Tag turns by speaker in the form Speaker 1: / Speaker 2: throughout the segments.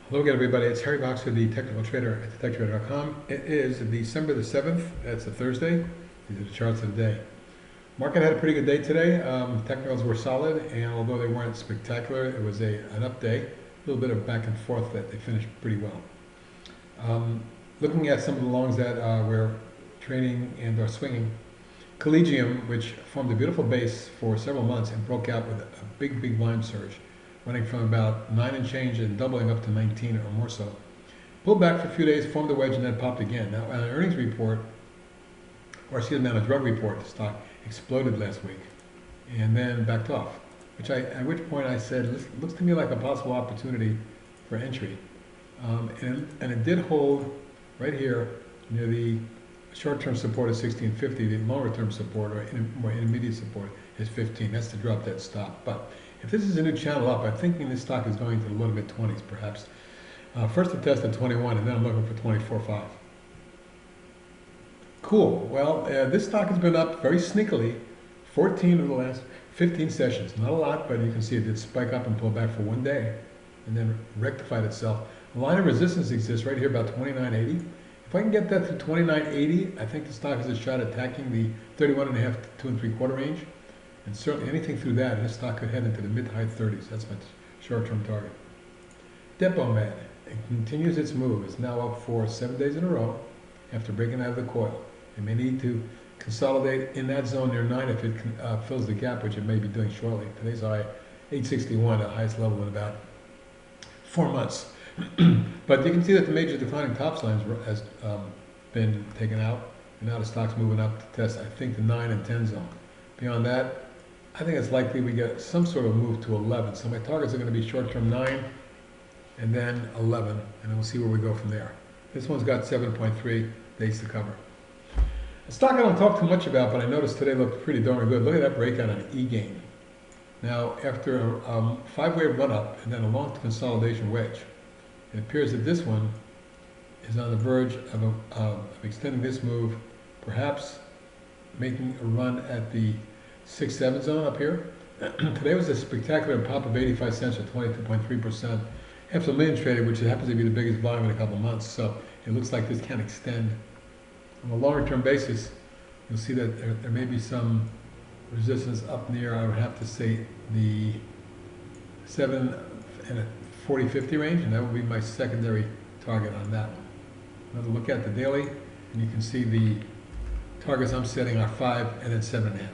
Speaker 1: Hello again, everybody. It's Harry Box with the Technical Trader at TTTTrader.com. It is December the 7th. That's a Thursday. These are the charts of the day. Market had a pretty good day today. Technicals were solid, and although they weren't spectacular, it was an up day. A little bit of back and forth that they finished pretty well. Looking at some of the longs that were trading and are swinging, Collegium, which formed a beautiful base for several months and broke out with a big volume surge, running from about 9 and change and doubling up to 19 or more so. Pulled back for a few days, formed a wedge, and then popped again. Now, on an earnings report, or excuse me, on a drug report, the stock exploded last week and then backed off, at which point I said, looks to me like a possible opportunity for entry. And it did hold right here near the short-term support is 1650. The longer-term support, or more intermediate support, is 15. That's the drop dead stop. But if this is a new channel up, I'm thinking this stock is going to the low to mid 20s, perhaps. First to test at 21, and then I'm looking for 24.5. Cool. Well, this stock has been up very sneakily 14 of the last 15 sessions. Not a lot, but you can see it did spike up and pull back for one day, and then rectified itself. A line of resistance exists right here about 29.80. If I can get that to 29.80, I think the stock has a shot at attacking the 31.5 to 2 3/4 range. And certainly anything through that, this stock could head into the mid-high 30s. That's my short-term target. Depomed, it continues its move. It's now up for 7 days in a row after breaking out of the coil. It may need to consolidate in that zone near 9 if it fills the gap, which it may be doing shortly. Today's high, 861, the highest level in about 4 months. But you can see that the major declining tops lines has been taken out, and now the stock's moving up to test, I think, the 9 and 10 zone. Beyond that, I think it's likely we get some sort of move to 11. So my targets are going to be short-term 9 and then 11, and then we'll see where we go from there. This one's got 7.3 days to cover. A stock I don't talk too much about, but I noticed today looked pretty darn good. Look at that breakout on E-gain. Now, after a 5-wave run-up and then a long consolidation wedge, it appears that this one is on the verge of extending this move, perhaps making a run at the 6-7 zone up here. Today was a spectacular pop of 85 cents or 22.3%. Half a million traded, which happens to be the biggest volume in a couple of months. So it looks like this can extend. On a longer term basis, you'll see that there may be some resistance up near, I would have to say, the 7 and a 40-50 range, and that would be my secondary target on that one. Another look at the daily, and you can see the targets I'm setting are 5 and then 7.5.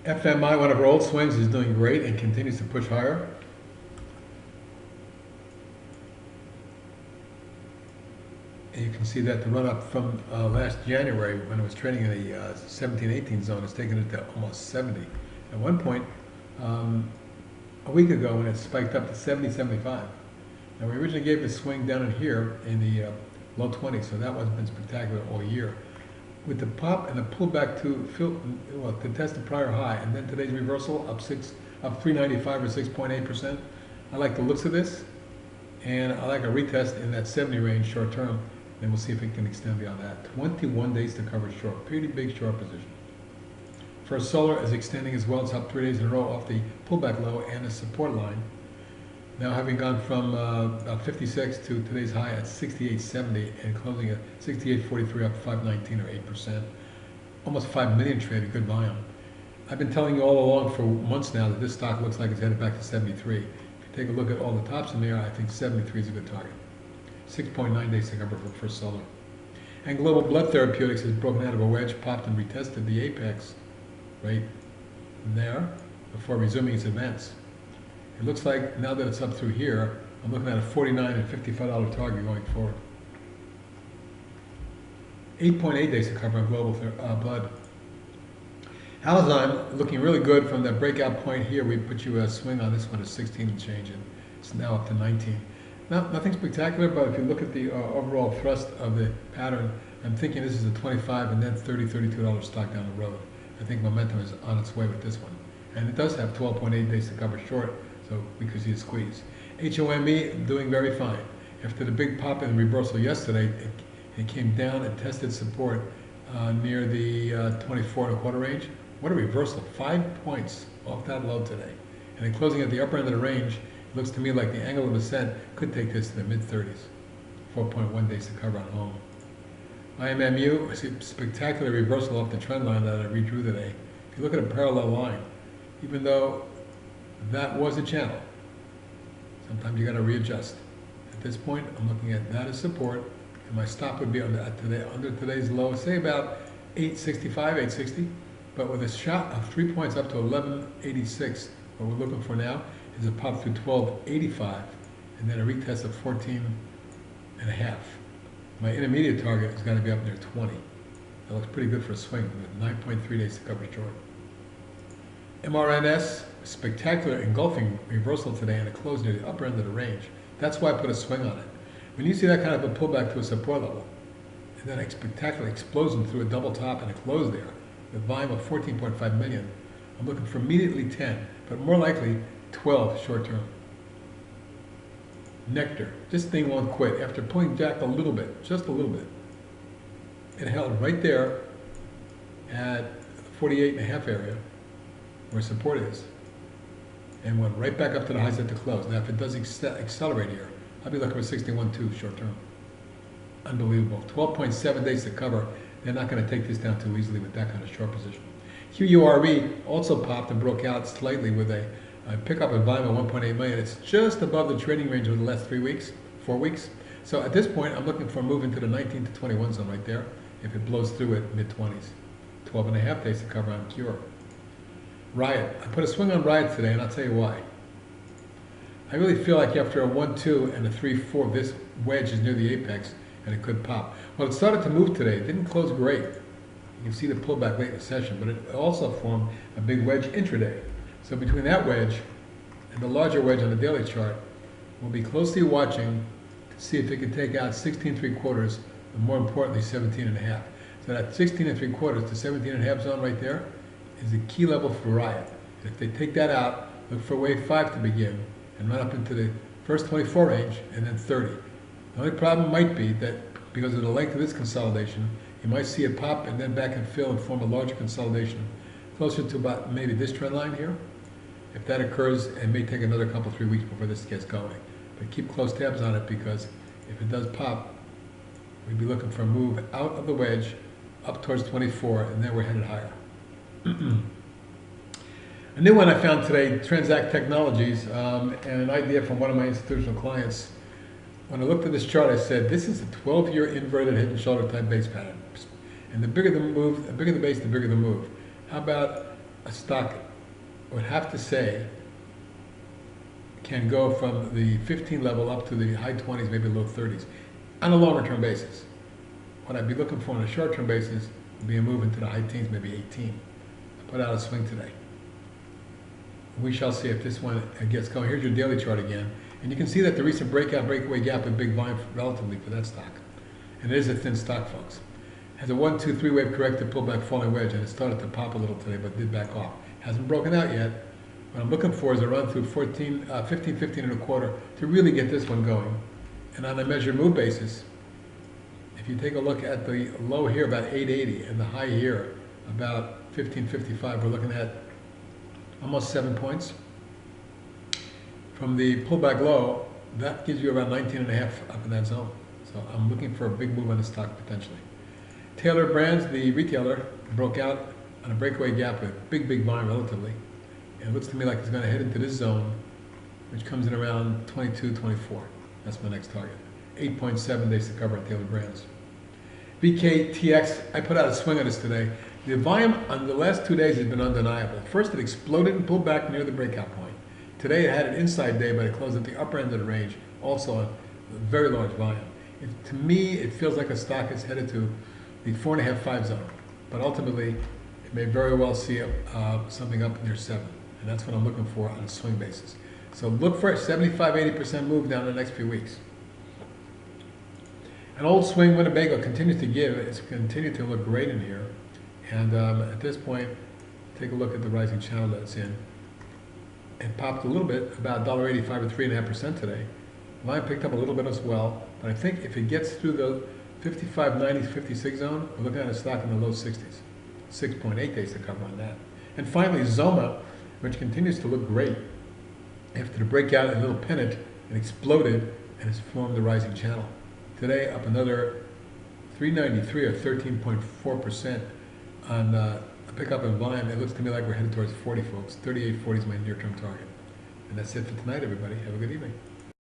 Speaker 1: FMI, one of our old swings, is doing great and continues to push higher. And you can see that the run up from last January, when it was trading in the 17-18 zone, has taken it to almost 70. At one point, a week ago, when it spiked up to 70-75. Now, we originally gave the swing down in here in the low 20s, so that wasn't been spectacular all year. With the pop and the pullback to test the prior high, and then today's reversal up 395 or 6.8%. I like the looks of this, and I like a retest in that 70 range short term. Then we'll see if it can extend beyond that. 21 days to cover short, pretty big short position. First Solar is extending as well. It's up 3 days in a row off the pullback low and the support line. Now having gone from about 56 to today's high at 68.70 and closing at 68.43, up 519 or 8%. Almost 5 million traded, good volume. I've been telling you all along for months now that this stock looks like it's headed back to 73. If you take a look at all the tops in there, I think 73 is a good target. 6.9 days to cover for First Solar. And Global Blood Therapeutics has broken out of a wedge, popped and retested the apex right there before resuming its advance. It looks like now that it's up through here, I'm looking at a $49 and $55 target going forward. 8.8 days to cover on Global Blood. Alzyme looking really good from that breakout point here. We put you a swing on this one at 16 and change, and it's now up to 19. Nothing spectacular, but if you look at the overall thrust of the pattern, I'm thinking this is a 25 and then $30, $32 stock down the road. I think momentum is on its way with this one. And it does have 12.8 days to cover short, so we could see a squeeze. HOME doing very fine. After the big pop in reversal yesterday, it came down and tested support near the 24.25 range. What a reversal, 5 points off that low today. And then closing at the upper end of the range It looks to me like the angle of ascent could take this to the mid-30s. 4.1 days to cover on home. IMMU, I see a spectacular reversal off the trend line that I redrew today. If you look at a parallel line, even though that was a channel, sometimes you got to readjust. At this point, I'm looking at that as support, and my stop would be under today's low, say about 865, 860, but with a shot of 3 points up to 1186. What we're looking for now is a pop through 1285, and then a retest of 14 and a half. My intermediate target is going to be up near 20. That looks pretty good for a swing with 9.3 days to cover short. MRNS, spectacular engulfing reversal today and a close near the upper end of the range. That's why I put a swing on it. When you see that kind of a pullback to a support level, and then a spectacular explosion through a double top and a close there, with volume of 14.5 million, I'm looking for immediately 10, but more likely 12 short term. Nectar, this thing won't quit. After pulling back a little bit, just a little bit, it held right there at 48.5 area, where support is, and went right back up to the highs at the close. Now, if it does accelerate here, I'll be looking for 61.2 short term. Unbelievable. 12.7 days to cover. They're not going to take this down too easily with that kind of short position. QURE also popped and broke out slightly with a pickup in volume of 1.8 million. It's just above the trading range of the last 4 weeks. So at this point, I'm looking for a move into the 19 to 21 zone right there. If it blows through it, mid-20s. 12.5 days to cover on Cure. Riot. I put a swing on Riot today, and I'll tell you why. I really feel like after a 1-2 and a 3-4, this wedge is near the apex, and it could pop. Well, it started to move today. It didn't close great. You can see the pullback late in the session, but it also formed a big wedge intraday. So between that wedge and the larger wedge on the daily chart, we'll be closely watching to see if it can take out 16.75, and more importantly, 17.5. So that 16.75 to 17.5 zone right there is the key level for Riot. If they take that out, look for wave 5 to begin and run up into the first 24 range and then 30. The only problem might be that because of the length of this consolidation, you might see it pop and then back and fill and form a larger consolidation closer to about maybe this trend line here. If that occurs, it may take another couple, 3 weeks before this gets going. But keep close tabs on it, because if it does pop, we'd be looking for a move out of the wedge up towards 24, and then we're headed higher. A new one I found today, Transact Technologies, and an idea from one of my institutional clients. When I looked at this chart, I said, this is a 12-year inverted head and shoulder type base pattern. And the bigger the move, the bigger the base, the bigger the move. How about a stock, I would have to say, can go from the 15 level up to the high 20s, maybe low 30s, on a longer term basis. What I'd be looking for on a short term basis would be a move into the high teens, maybe 18. I put out a swing today. We shall see if this one gets going. Here's your daily chart again. And you can see that the recent breakaway gap with big volume relatively for that stock. And it is a thin stock, folks. Has a 1, 2, 3 wave corrected pullback falling wedge, and it started to pop a little today, but did back off. Hasn't broken out yet. What I'm looking for is a run through 15, 15.25 to really get this one going. And on a measured move basis, if you take a look at the low here, about 880, and the high here, about 15.55, we're looking at almost 7 points. From the pullback low, that gives you around 19.5 up in that zone. So I'm looking for a big move on this stock potentially. Taylor Brands, the retailer, broke out on a breakaway gap with big volume relatively. And it looks to me like it's going to head into this zone, which comes in around 22, 24. That's my next target. 8.7 days to cover at Taylor Brands. VKTX, I put out a swing on this today. The volume on the last 2 days has been undeniable. First, it exploded and pulled back near the breakout point. Today, it had an inside day, but it closed at the upper end of the range, also a very large volume. To me, it feels like a stock is headed to the 4.5, 5 zone. But ultimately, it may very well see something up near 7. And that's what I'm looking for on a swing basis. So look for a 75, 80% move down in the next few weeks. An old swing Winnebago continues to give. It's continued to look great in here. And at this point, take a look at the rising channel that it's in. It popped a little bit, about $1.85 or 3.5% today. Line picked up a little bit as well, but I think if it gets through the 55, 90, 56 zone, we're looking at a stock in the low 60s. 6.8 days to cover on that. And finally, Zoma, which continues to look great. after the breakout, a little pennant, and exploded, and has formed the rising channel. Today, up another 393 or 13.4% on a pickup in volume. It looks to me like we're headed towards 40, folks. 38.40 is my near-term target. And that's it for tonight, everybody. Have a good evening.